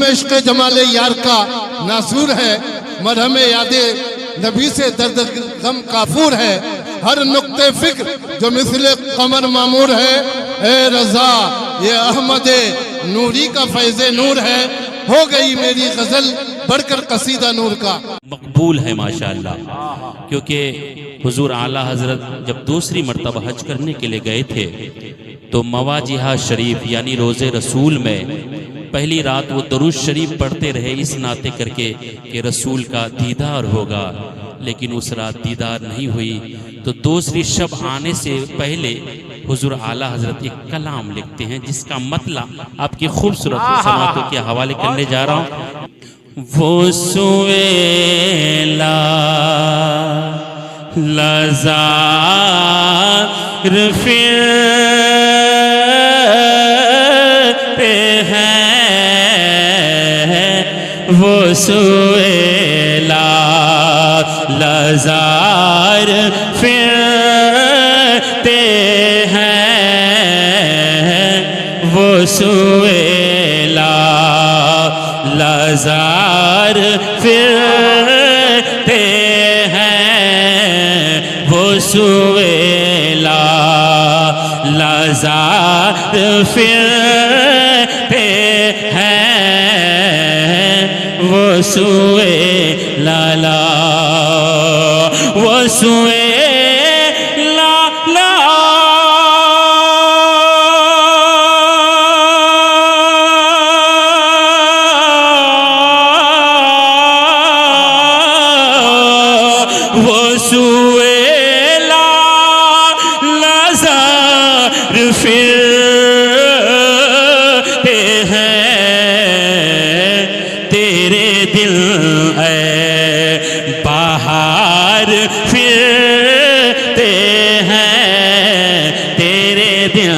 में इश्क़ जमाले यार का नासूर है, मरहम यादे नबी से दर्द गम काफूर है। हर नुक्ते फिक्र जो मिसले कमर मामूर है, ए रज़ा ये अहमद नूरी का फैज़े नूर है। हो गई मेरी गज़ल बढ़कर कसीदा नूर का। मकबूल है माशाअल्लाह, क्योंकि हुजूर आला हजरत जब दूसरी मर्तबा हज करने के लिए गए थे तो मवाजिहा शरीफ यानी रोज़े रसूल में पहली रात वो दरूद शरीफ पढ़ते रहे इस नाते करके कि रसूल का दीदार होगा, लेकिन उस रात दीदार नहीं हुई। तो दूसरी शब आने से पहले हुजूर आला हजरत एक कलाम लिखते हैं जिसका मतलब आपकी खूबसूरत समातों के हवाले करने जा रहा हूँ। वो सुएला लज़ार फिरते हैं, वो सुएला लज़ार फिरते हैं, वो सुएला लज़ार फिरते हैं, वो सुएला लज़ार फिरते हैं, वो सुएला वो सुएला वो सुएला लज़ार फिरते हैं, तेरे दिल बाहर फिरते हैं, तेरे दिल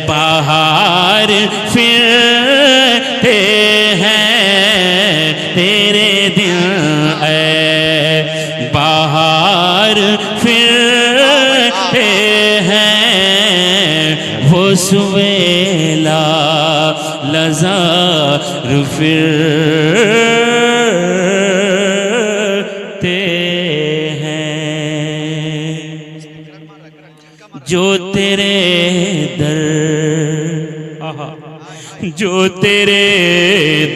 बाहर फिरते हैं, तेरे दिल बाहर फिरते हैं, वो सुएला लज़ार फिरते हैं। जो तेरे दर जो तेरे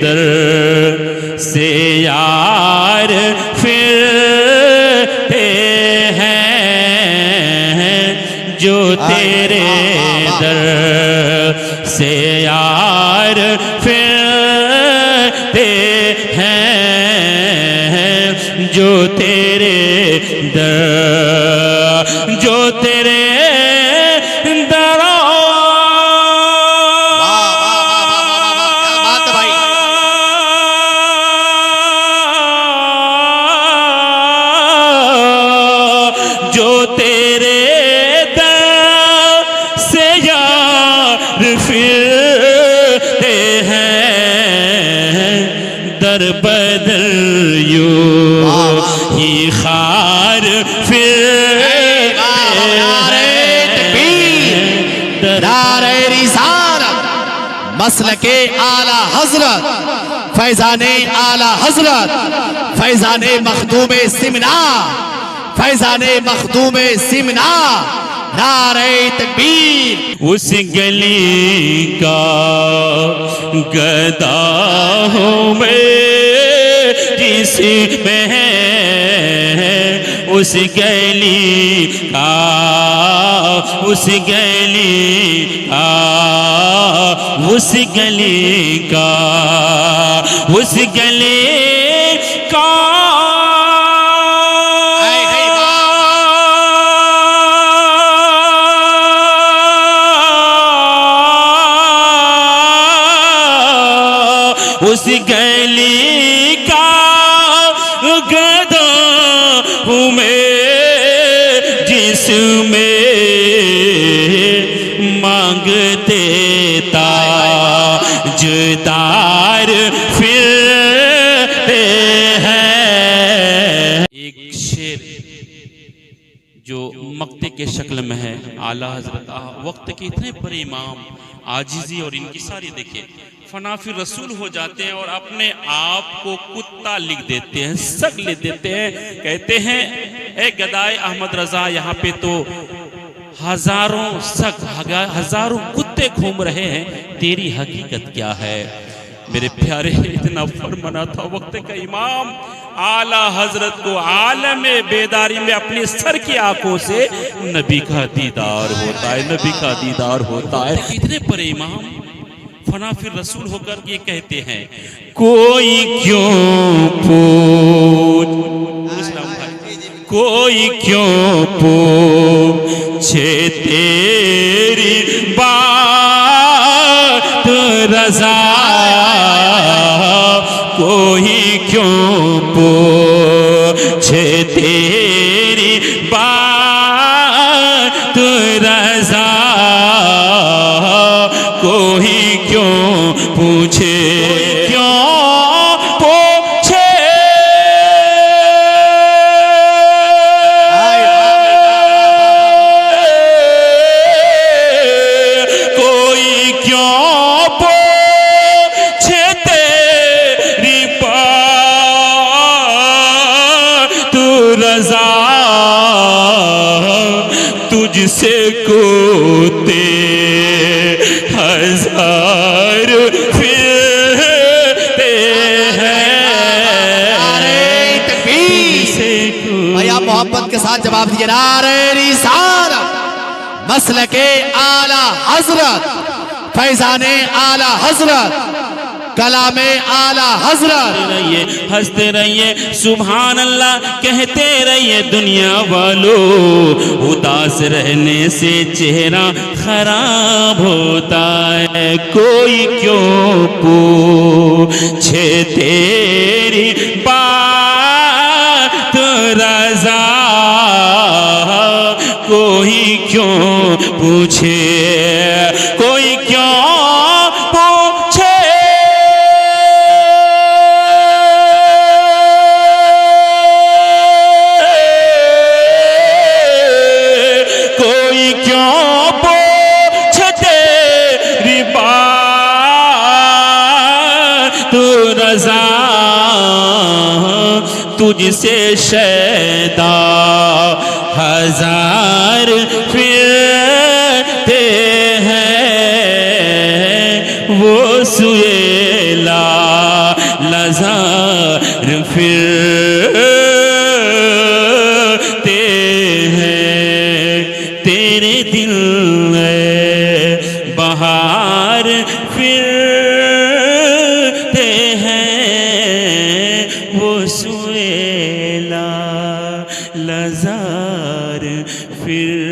दर से यार फिरते हैं, जो तेरे दर से यार फिरते हैं, जो तेरे दर जो तेरे फिरते हैं, दर बदर यूं ही खार फिरते हैं। मसलके आला हजरत फैजाने आला हजरत फैजाने मखदूमे सिमना फैजाने मखदूमे सिमना नारे तकबीर। उस गली का गदा हूँ मैं जिसमें है, उस गली का उस गली का उस गली का उस गली का उस गली का गदा हूँ मैं जिसमें मांगते ताजदार फिरते हैं। एक शेर जो मक्ते के शक्ल में है, आला हजरत वक्त के इतने बड़े इमाम आजिज़ी और इनकी सारी देखिए फना फिर रसूल हो जाते हैं और अपने आप को कुत्ता लिख देते हैं, सग लिख देते हैं। कहते हैं ए गदाए अहमद रजा, यहाँ पे तो हजारों सग, हजारों कुत्ते घूम रहे हैं, तेरी हकीकत क्या है? मेरे प्यारे, इतना फरमाना था वक्त का इमाम आला हजरत को आलम बेदारी में अपने सर की आंखों से नबी का दीदार होता है, नबी का दीदार होता है। इतने पर इमाम फना फिर रसूल होकर ये कहते हैं, कोई क्यों पूछ, कोई क्यों पूछे तेरी बात रजा, कोई क्यों पूछे तेरी बात रजा, कोई क्यों पूछे, क्यों पूछे, कोई क्यों पूछे तेरी बात रजा, तुझसे कोते हजार फिरते हैं। भैया मोहब्बत के साथ जवाब दिए, नारे रिसालत, मसलके आला हजरत, फैजाने आला हजरत, कलामे आला हजरत। रहिए, हंसते रहिए, सुभान अल्लाह कहते रहिए। दुनिया वालों, उदास रहने से चेहरा खराब होता है। कोई क्यों पूछे तेरी बात रजा, कोई क्यों पूछे, कोई क्यों पूछे, कोई क्यों पूछे तेरी बात रजा, तुझसे शैदा हजार फिरते हैं, वो सुएला लजार फिरते हैं। तेरे दिल में बहार फिरते हैं, वो सुएला लजार फिर